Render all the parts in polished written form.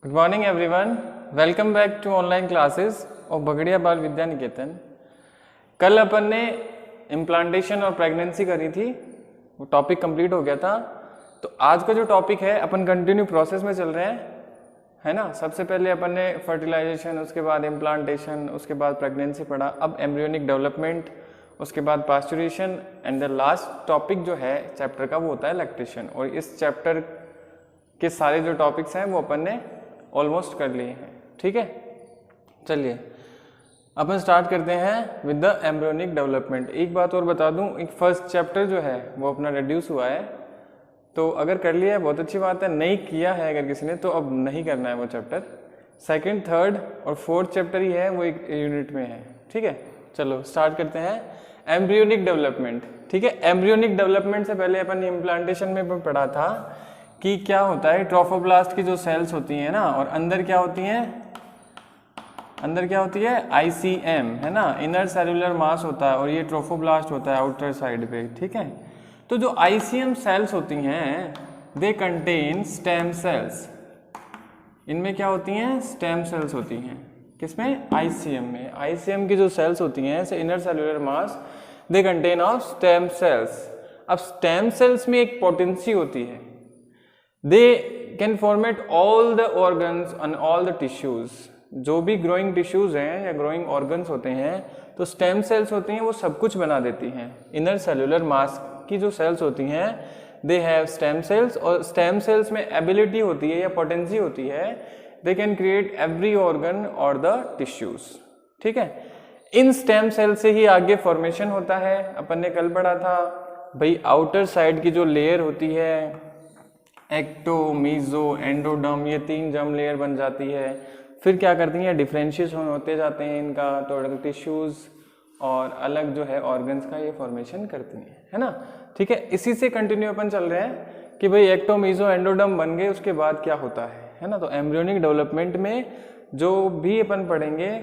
Good morning everyone, welcome back to online classes of Bagadia Bal Vidya निकेतन। कल अपन ने implantation और pregnancy करी थी, वो टॉपिक कंप्लीट हो गया था। तो आज का जो टॉपिक है अपन कंटिन्यू प्रोसेस में चल रहे हैं, है ना। सबसे पहले अपन ने फर्टिलाइजेशन, उसके बाद इम्प्लांटेशन, उसके बाद प्रेगनेंसी पढ़ा। अब एम्ब्रियोनिक डेवलपमेंट, उसके बाद पास्चुरेशन एंड द लास्ट टॉपिक जो है चैप्टर का वो होता है लैक्टेशन। और इस चैप्टर के सारे जो टॉपिक्स हैं वो अपन ने ऑलमोस्ट कर लिए हैं, ठीक है। चलिए अपन स्टार्ट करते हैं विद द एम्ब्रियोनिक डेवलपमेंट। एक बात और बता दूं, एक फर्स्ट चैप्टर जो है वो अपना रिड्यूस हुआ है, तो अगर कर लिया है बहुत अच्छी बात है, नहीं किया है अगर किसी ने तो अब नहीं करना है वो चैप्टर। सेकंड, थर्ड और फोर्थ चैप्टर ही है, वो एक यूनिट में है, ठीक है। चलो स्टार्ट करते हैं एम्ब्रियोनिक डेवलपमेंट, ठीक है। एम्ब्रियोनिक डेवलपमेंट से पहले अपन इम्प्लांटेशन में पढ़ा था कि क्या होता है, ट्रोफोब्लास्ट की जो सेल्स होती हैं ना, और अंदर क्या होती हैं, अंदर क्या होती है ICM, है ना, इनर सेलुलर मास होता है, और ये ट्रोफोब्लास्ट होता है आउटर साइड पे, ठीक है। तो जो ICM सेल्स होती हैं दे कंटेन स्टेम सेल्स। इनमें क्या होती हैं, स्टेम सेल्स होती हैं। किसमें, ICM में। ICM की जो सेल्स होती हैं inner cellular mass they contain of stem cells. अब स्टेम सेल्स में एक पोटेंसी होती है, they can formate all the organs and all the tissues। जो भी ग्रोइंग टिश्यूज हैं या ग्रोइंग ऑर्गन्स होते हैं तो स्टेम सेल्स होती हैं, वो सब कुछ बना देती हैं। इनर सेलुलर मास की जो सेल्स होती हैं दे हैव स्टेम सेल्स, और स्टेम सेल्स में एबिलिटी होती है या पोटेंसी होती है, they can create every organ और द टिश्यूज, ठीक है। इन स्टेम सेल से ही आगे फॉर्मेशन होता है। अपन ने कल पढ़ा था भाई, आउटर साइड की जो लेयर होती है एक्टो, मीजो, एंडोडर्म, ये 3 जर्म लेयर बन जाती है। फिर क्या करती हैं, डिफरेंशिएशन होते जाते हैं इनका, तो अलग टिश्यूज और अलग जो है ऑर्गन्स का ये फॉर्मेशन करती हैं, है ना, ठीक है। इसी से कंटिन्यू अपन चल रहे हैं कि भाई एक्टो, मीजो, एंडोडर्म बन गए, उसके बाद क्या होता है ना। तो एम्ब्रियोनिक डेवलपमेंट में जो भी अपन पढ़ेंगे,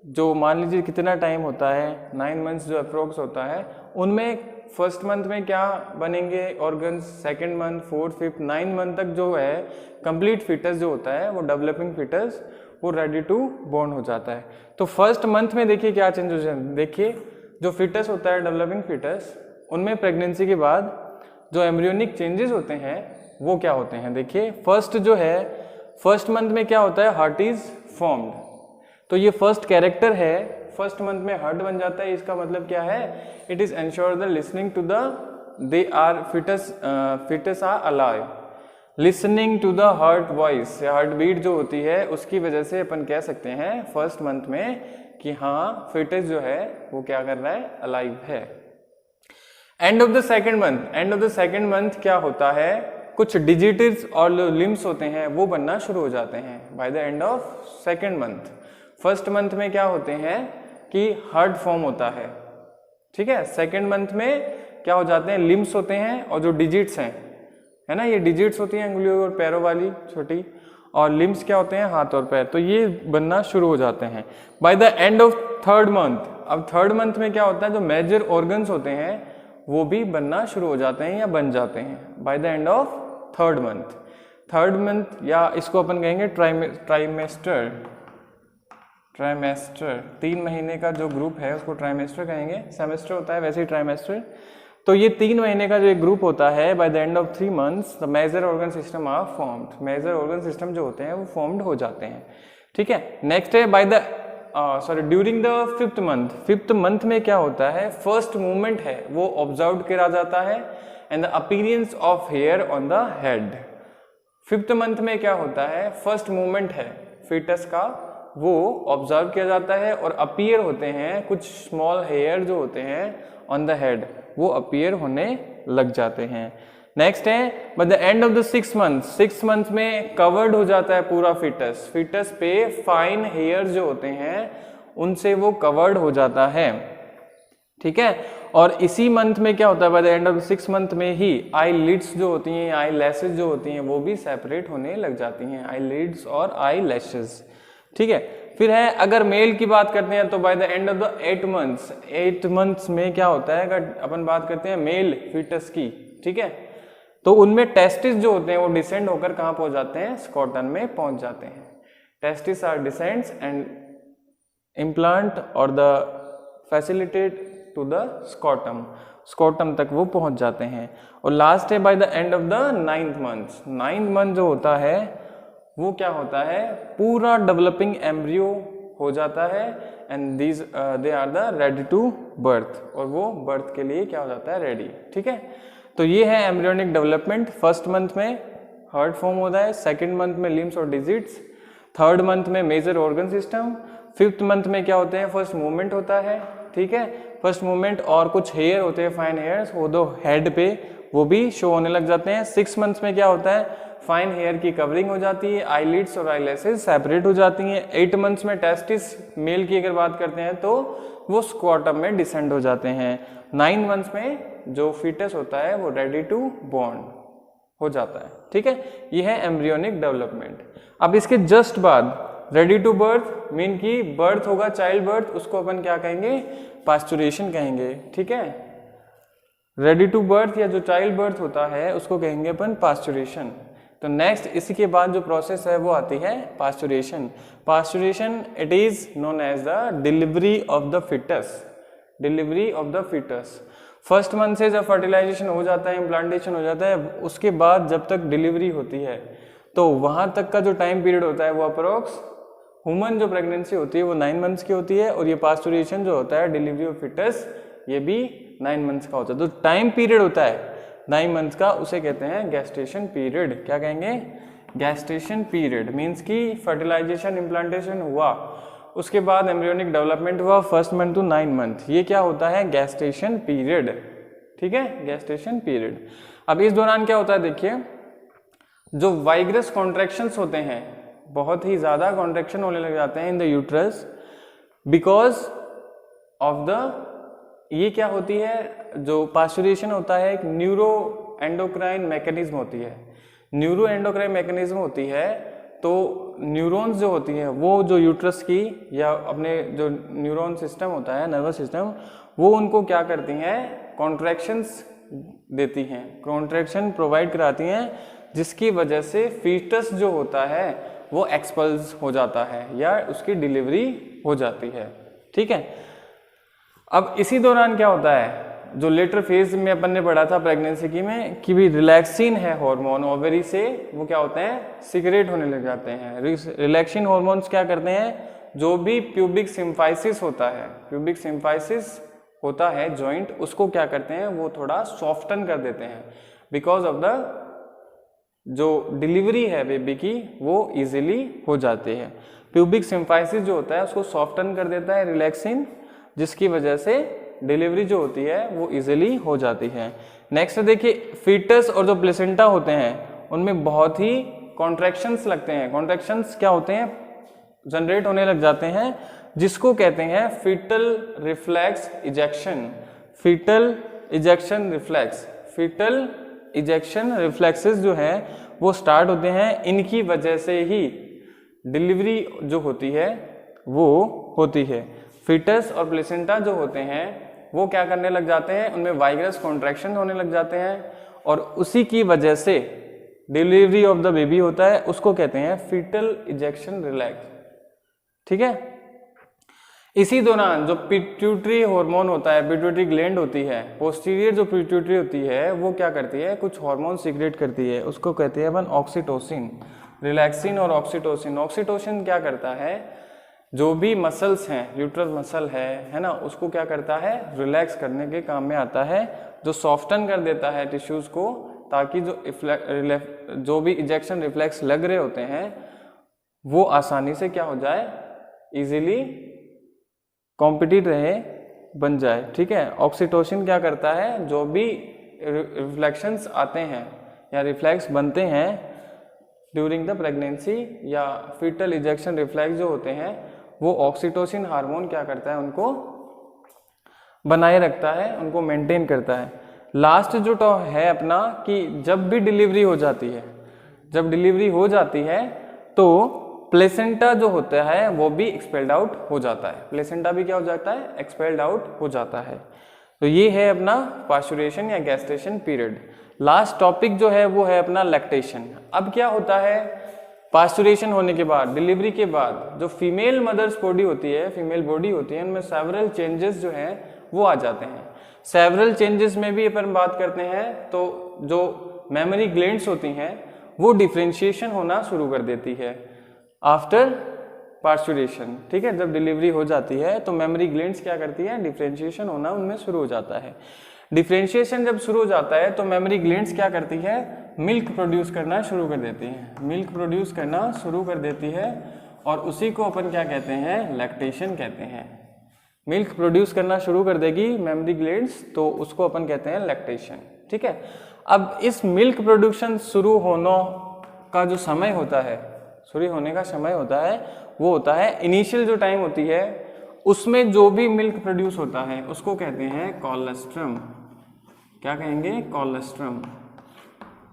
जो मान लीजिए कितना टाइम होता है, 9 मंथ्स जो अप्रोक्स होता है, उनमें फर्स्ट मंथ में क्या बनेंगे organs, second month, fourth, fifth, 9 month तक जो है कंप्लीट फिटस जो होता है वो डेवलपिंग फिटस वो रेडी टू बोर्न हो जाता है। तो फर्स्ट मंथ में देखिए क्या चेंजेस हैं। देखिए जो फिटस होता है डेवलपिंग फिटस, उनमें प्रेगनेंसी के बाद जो एम्ब्रियोनिक चेंजेस होते हैं वो क्या होते हैं। देखिए फर्स्ट जो है, फर्स्ट मंथ में क्या होता है, हार्ट इज फॉर्म्ड। तो ये फर्स्ट कैरेक्टर है, फर्स्ट मंथ में हार्ट बन जाता है। इसका मतलब क्या है, it is ensure the listening to the they are foetus are alive, listening to the heart voice, heart beat जो होती है उसकी वजह से अपन कह सकते हैं फर्स्ट मंथ में कि हाँ फिटस जो है वो क्या कर रहा है, अलाइव है। And of the second month, and of the second month क्या होता है, कुछ डिजिट्स और लिम्स होते हैं वो बनना शुरू हो जाते हैं bye the end of second month. First month में क्या होते हैं कि हार्ट फॉर्म होता है, ठीक है। सेकेंड मंथ में क्या हो जाते हैं, लिम्स होते हैं, और जो डिजिट्स हैं, है ना, ये डिजिट्स होती हैं अंगुलियों और पैरों वाली छोटी, और लिम्स क्या होते हैं, हाथ और पैर, तो ये बनना शुरू हो जाते हैं bye the end of third month. अब थर्ड मंथ में क्या होता है, जो मेजर ऑर्गन्स होते हैं वो भी बनना शुरू हो जाते हैं या बन जाते हैं bye the end of third month. Third month या इसको अपन कहेंगे ट्राइमेस्टर, 3 महीने का जो ग्रुप है उसको ट्राइमेस्टर कहेंगे, सेमेस्टर होता है वैसे ही ट्राइमेस्टर। तो ये 3 महीने का जो एक ग्रुप होता है, by the end of 3 months the major organ system are formed. Major organ system जो होते हैं वो फॉर्म्ड हो जाते हैं, ठीक है। नेक्स्ट है by the during the fifth month. Fifth month में क्या होता है, फर्स्ट मूवमेंट है वो ऑब्जर्व करा जाता है, and the appearance of hair on the head. Fifth month में क्या होता है, फर्स्ट मूवमेंट है फिटस का वो ऑब्जर्व किया जाता है, और अपीयर होते हैं कुछ स्मॉल हेयर जो होते हैं ऑन द हेड, वो अपीयर होने लग जाते हैं। नेक्स्ट है by the end of the 6 month, 6 month में कवर्ड हो जाता है पूरा फिटस। फिटस पे फाइन हेयर जो होते हैं उनसे वो कवर्ड हो जाता है, ठीक है। और इसी मंथ में क्या होता है, by the end of 6 month में ही आई लिड्स जो होती हैं, आई लैशेस जो होती हैं वो भी सेपरेट होने लग जाती हैं, आई लिड्स और आई लैशेस, ठीक है। फिर है अगर मेल की बात करते हैं तो bye the end of the 8 months, 8 months में क्या होता है, अगर अपन बात करते हैं मेल फिटस की, ठीक है, तो उनमें टेस्टिस जो होते हैं वो डिसेंड होकर कहाँ पहुंच जाते हैं, स्कॉटन में पहुंच जाते हैं। Testis are descends and implant और the facilitate to the scrotum, scrotum तक वो पहुंच जाते हैं। और लास्ट है by the end of the 9th month, 9th month जो होता है वो क्या होता है, पूरा डेवलपिंग एम्ब्रियो हो जाता है and these they are the ready to birth, और वो बर्थ के लिए क्या हो जाता है, रेडी। ठीक है, तो ये है एम्ब्रियोनिक डेवलपमेंट। फर्स्ट मंथ में हार्ट फॉर्म होता है, सेकेंड मंथ में लिम्स और डिजिट्स, थर्ड मंथ में major organ system, fifth month में क्या होते हैं, फर्स्ट मूवमेंट होता है। ठीक है, फर्स्ट मूवमेंट और कुछ हेयर होते हैं, फाइन हेयर्स, वो दो हेड पे वो भी शो होने लग जाते हैं। 6 मंथ्स में क्या होता है, फाइन हेयर की कवरिंग हो जाती है, आईलिड्स और आईलैशेस सेपरेट हो जाती हैं। 8 मंथ्स में टेस्टिस मेल की अगर बात करते हैं तो वो स्क्वाटम में डिसेंड हो जाते हैं। 9 मंथ्स में जो फीटस होता है वो रेडी टू बॉर्न हो जाता है। ठीक है, ये है एम्ब्रियोनिक डेवलपमेंट। अब इसके जस्ट बाद रेडी टू बर्थ मीन की बर्थ होगा, चाइल्ड बर्थ, उसको अपन क्या कहेंगे, पास्चुरेशन कहेंगे। ठीक है, रेडी टू बर्थ या जो चाइल्ड बर्थ होता है उसको कहेंगे अपन पास्चुरेशन। तो नेक्स्ट इसी के बाद जो प्रोसेस है वो आती है parturition. Parturition it is known as the delivery of the fetus, delivery of the fetus. First month से जब फर्टिलाइजेशन हो जाता है, इम्प्लांटेशन हो जाता है, उसके बाद जब तक डिलीवरी होती है तो वहाँ तक का जो टाइम पीरियड होता है वो अप्रोक्स, ह्यूमन जो प्रेगनेंसी होती है वो 9 मंथ्स की होती है, और ये पास्चुरेशन जो होता है, डिलीवरी ऑफ फिटस, ये भी 9 मंथ्स का होता है। तो टाइम पीरियड होता है 9 मंथ्स का, उसे कहते हैं गैस्टेशन पीरियड। क्या कहेंगे, गैस्टेशन पीरियड। मीन्स कि फर्टिलाइजेशन, इम्प्लांटेशन हुआ, उसके बाद एम्ब्रियोनिक डेवलपमेंट हुआ, फर्स्ट मंथ टू 9 मंथ, ये क्या होता है, गैस्टेशन पीरियड। ठीक है, गैस्टेशन पीरियड। अब इस दौरान क्या होता है, देखिए जो वाइग्रस कॉन्ट्रैक्शंस होते हैं, बहुत ही ज़्यादा कॉन्ट्रैक्शन होने लग जाते हैं in the uterus because of the, ये क्या होती है, जो पास्चुरेशन होता है एक न्यूरो एंडोक्राइन मैकेनिज्म होती है, न्यूरो एंडोक्राइन मैकेनिज्म होती है। तो न्यूरॉन्स जो होती हैं वो जो यूट्रस की या अपने जो न्यूरॉन सिस्टम होता है, नर्वस सिस्टम, वो उनको क्या करती हैं, कॉन्ट्रैक्शंस देती हैं, कॉन्ट्रैक्शन प्रोवाइड कराती हैं, जिसकी वजह से फीटस जो होता है वो एक्सपल्स हो जाता है या उसकी डिलीवरी हो जाती है। ठीक है, अब इसी दौरान क्या होता है, जो लेटर फेज में अपन ने पढ़ा था प्रेगनेंसी की में कि भी रिलैक्सिन है हार्मोन ओवरी से, वो क्या होते हैं, सिक्रेट होने लग जाते हैं। रिलैक्सिन हार्मोन्स क्या करते हैं, जो भी प्यूबिक सिम्फाइसिस होता है, प्यूबिक सिम्फाइसिस होता है जॉइंट, उसको क्या करते हैं, वो थोड़ा सॉफ्टन कर देते हैं बिकॉज ऑफ द जो डिलीवरी है बेबी की वो इजीली हो जाती है। प्यूबिक सिम्फाइसिस जो होता है उसको सॉफ्टन कर देता है रिलैक्सिन, जिसकी वजह से डिलीवरी जो होती है वो इजीली हो जाती है। नेक्स्ट देखिए, फीटस और जो प्लेसेंटा होते हैं उनमें बहुत ही कॉन्ट्रैक्शंस लगते हैं। कॉन्ट्रैक्शंस क्या होते हैं, जनरेट होने लग जाते हैं, जिसको कहते हैं foetal reflex ejection, foetal ejection reflex. Foetal ejection reflexes जो है वो स्टार्ट होते हैं, इनकी वजह से ही डिलीवरी जो होती है वो होती है। फीटस और प्लेसेंटा जो होते हैं वो क्या करने लग जाते हैं, उनमें वाइग्रस कॉन्ट्रैक्शन होने लग जाते हैं, और उसी की वजह से डिलीवरी ऑफ द बेबी होता है, उसको कहते हैं फीटल इजेक्शन रिलैक्स। ठीक है, इसी दौरान जो पिट्यूटरी हार्मोन होता है, पिट्यूटरी ग्लैंड होती है, पोस्टीरियर जो पिट्यूटरी होती है वो क्या करती है, कुछ हार्मोन सीक्रेट करती है, उसको कहते हैं अपन ऑक्सीटोसिन। रिलैक्सिन और ऑक्सीटोसिन। ऑक्सीटोसिन क्या करता है, जो भी मसल्स हैं, यूट्रस मसल है ना, उसको क्या करता है, रिलैक्स करने के काम में आता है, जो सॉफ्टन कर देता है टिश्यूज को, ताकि जो भी इजेक्शन रिफ्लेक्स लग रहे होते हैं वो आसानी से क्या हो जाए, इजीली कॉम्पिटिट रहे, बन जाए। ठीक है, ऑक्सीटोसिन क्या करता है, जो भी रिफ्लेक्शंस आते हैं या रिफ्लेक्स बनते हैं ड्यूरिंग द प्रेगनेंसी या फीटल इजेक्शन रिफ्लेक्स जो होते हैं, वो ऑक्सीटोसिन हार्मोन क्या करता है, उनको बनाए रखता है, उनको मेंटेन करता है। लास्ट जो तो है अपना कि जब भी डिलीवरी हो जाती है, जब डिलीवरी हो जाती है तो प्लेसेंटा जो होता है वो भी एक्सपेल्ड आउट हो जाता है। प्लेसेंटा भी क्या हो जाता है, एक्सपेल्ड आउट हो जाता है। तो ये है अपना पास्चुरेशन या गैस्टेशन पीरियड। लास्ट टॉपिक जो है वो है अपना लैक्टेशन। अब क्या होता है, पास्चुरेशन होने के बाद, डिलीवरी के बाद जो फीमेल मदर्स बॉडी होती है, फीमेल बॉडी होती है, उनमें सेवरल चेंजेस जो हैं वो आ जाते हैं। सेवरल चेंजेस में भी अपन बात करते हैं तो जो मेमोरी ग्लैंड्स होती हैं वो डिफ्रेंशिएशन होना शुरू कर देती है आफ्टर पास्चुरेशन। ठीक है, जब डिलीवरी हो जाती है तो मेमोरी ग्लैंड्स क्या करती है, डिफ्रेंशिएशन होना उनमें शुरू हो जाता है। डिफ्रेंशिएशन जब शुरू हो जाता है तो मेमोरी ग्लैंड्स क्या करती है, मिल्क प्रोड्यूस करना शुरू कर देती है, मिल्क प्रोड्यूस करना शुरू कर देती है और उसी को अपन क्या कहते हैं, लैक्टेशन कहते हैं। मिल्क प्रोड्यूस करना शुरू कर देगी मेमोरी ग्लैंड्स तो उसको अपन कहते हैं लैक्टेशन। ठीक है, अब इस मिल्क प्रोडक्शन शुरू होने का जो समय होता है, शुरू होने का समय होता है वो होता है इनिशियल जो टाइम होती है उसमें जो भी मिल्क प्रोड्यूस होता है उसको कहते हैं कोलेस्ट्रम। क्या कहेंगे, कोलेस्ट्रम।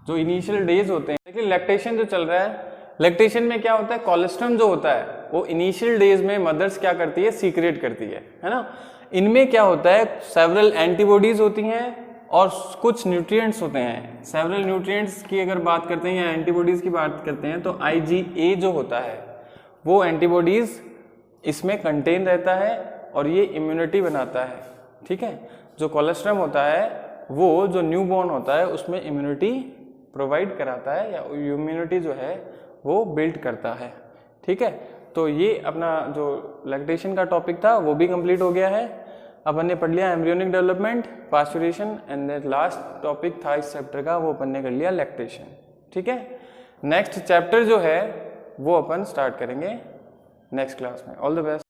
जो इनिशियल डेज होते हैं, लेकिन लैक्टेशन जो चल रहा है, लैक्टेशन में क्या होता है, कोलेस्ट्रम जो होता है वो इनिशियल डेज में मदर्स क्या करती है, सीक्रेट करती है ना। इनमें क्या होता है, सेवरल एंटीबॉडीज होती हैं और कुछ न्यूट्रिएंट्स होते हैं। सेवरल न्यूट्रिएंट्स की अगर बात करते हैं या एंटीबॉडीज की बात करते हैं तो IgA जो होता है वो एंटीबॉडीज इसमें कंटेन रहता है और ये इम्यूनिटी बनाता है। ठीक है, जो कोलेस्ट्रम होता है वो जो न्यूबॉर्न होता है उसमें इम्यूनिटी प्रोवाइड कराता है या इम्यूनिटी जो है वो बिल्ड करता है। ठीक है, तो ये अपना जो लैक्टेशन का टॉपिक था वो भी कंप्लीट हो गया है। अपन ने पढ़ लिया embryonic development, parturition and the last topic था इस चैप्टर का वो अपन ने कर लिया लैक्टेशन। ठीक है, नेक्स्ट चैप्टर जो है वो अपन स्टार्ट करेंगे नेक्स्ट क्लास में। All the best.